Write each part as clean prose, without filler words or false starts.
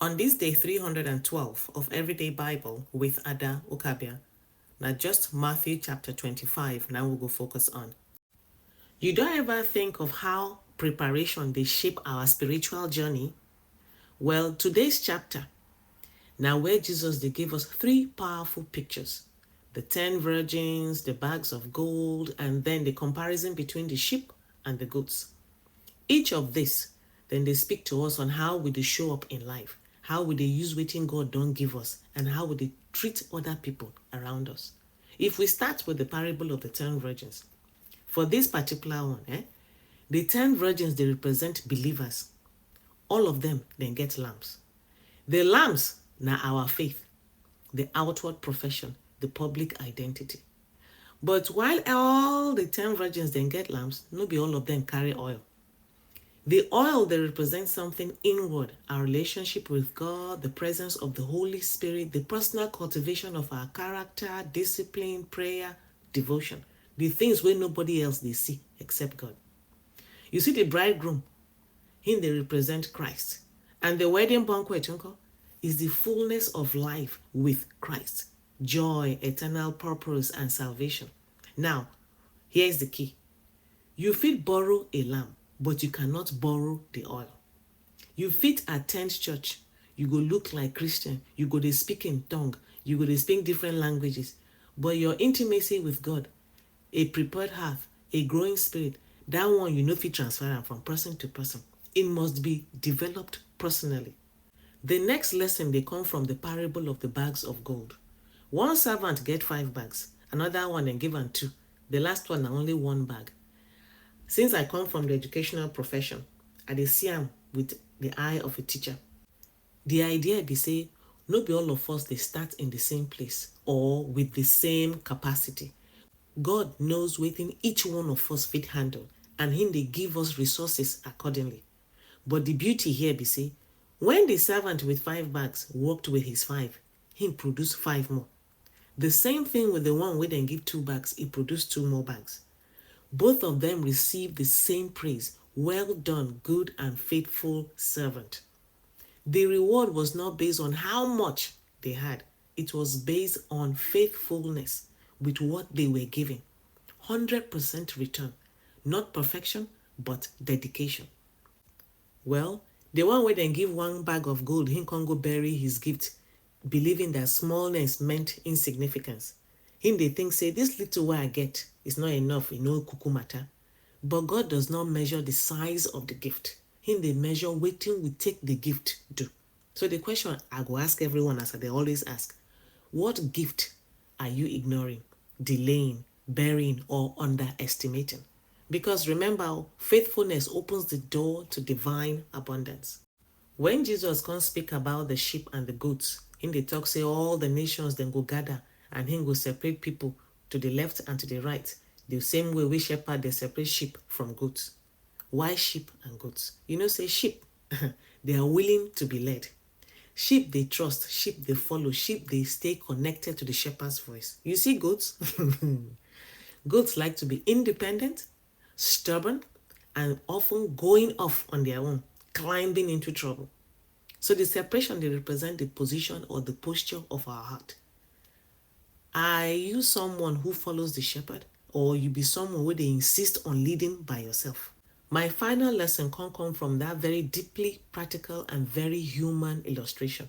On this day 312 of Everyday Bible with Ada Ukabia, now just Matthew chapter 25, now we'll go focus on. You don't ever think of how preparation they shape our spiritual journey? Well, today's chapter, now where Jesus they give us three powerful pictures. The 10 virgins, the bags of gold, and then the comparison between the sheep and the goats. Each of this, then they speak to us on how we they show up in life, how we they use waiting God don't give us, and how we they treat other people around us. If we start with the parable of the 10 virgins, for this particular one, the 10 virgins, they represent believers. All of them then get lambs. The lambs, now our faith, the outward profession, the public identity. But while all the 10 virgins then get lambs, no be all of them carry oil. The oil, they represent something inward, our relationship with God, the presence of the Holy Spirit, the personal cultivation of our character, discipline, prayer, devotion, the things where nobody else they see except God. You see the bridegroom, him they represent Christ. And the wedding banquet, uncle, is the fullness of life with Christ, joy, eternal purpose, and salvation. Now, here's the key. You fit borrow a lamb, but you cannot borrow the oil. You fit attend church, you go look like Christian, you go to speak in tongue, you go to speak different languages, but your intimacy with God, a prepared heart, a growing spirit, that one you know fit transfer from person to person. It must be developed personally. The next lesson they come from the parable of the bags of gold. One servant get 5 bags, another one then give him 2. The last one only 1 bag. Since I come from the educational profession, I dey see am with the eye of a teacher. The idea be say, no be all of us they start in the same place or with the same capacity. God knows within each one of us fit handle, and him they give us resources accordingly. But the beauty here be say, when the servant with 5 bags worked with his 5, him produced 5 more. The same thing with the one where then give 2 bags, he produced 2 more bags. Both of them received the same praise. Well done, good and faithful servant. The reward was not based on how much they had. It was based on faithfulness with what they were giving. 100% return. Not perfection, but dedication. Well, the one where then give 1 bag of gold, he can go bury his gift, believing that smallness meant insignificance. Him they think say, this little way I get is not enough, cuckoo matter. But God does not measure the size of the gift. Him they measure waiting we take the gift do. So the question I go ask everyone as they always ask, what gift are you ignoring, delaying, burying, or underestimating? Because remember, faithfulness opens the door to divine abundance. When Jesus can speak about the sheep and the goats, in the talk say all the nations then go gather, and him go separate people to the left and to the right, the same way we shepherd they separate sheep from goats. Why sheep and goats? Say sheep, they are willing to be led. Sheep they trust, sheep they follow, sheep they stay connected to the shepherd's voice. You see goats? Goats like to be independent, stubborn, and often going off on their own, climbing into trouble. So the separation, they represent the position or the posture of our heart. Are you someone who follows the shepherd, or you be someone where they insist on leading by yourself? My final lesson can come from that very deeply practical and very human illustration.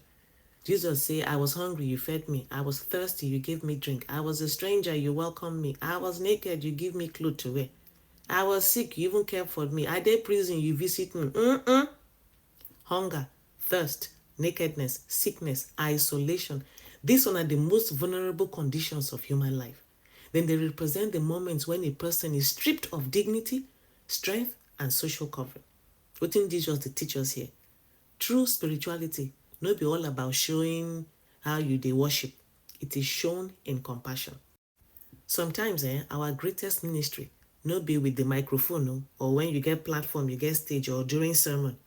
Jesus say, I was hungry, you fed me. I was thirsty, you gave me drink. I was a stranger, you welcomed me. I was naked, you give me clothes to wear. I was sick, you even cared for me. I did prison, you visit me. Hunger, thirst, nakedness, sickness, isolation. These are the most vulnerable conditions of human life. Then they represent the moments when a person is stripped of dignity, strength, and social covering. What in Jesus the teachers here? True spirituality not be all about showing how you they worship. It is shown in compassion. Sometimes our greatest ministry not be with the microphone, no, or when you get platform, you get stage, or during sermon.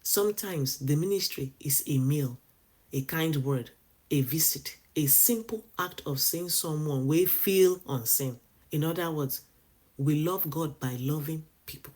Sometimes the ministry is a meal, a kind word, a visit, a simple act of seeing someone we feel unseen. In other words, we love God by loving people.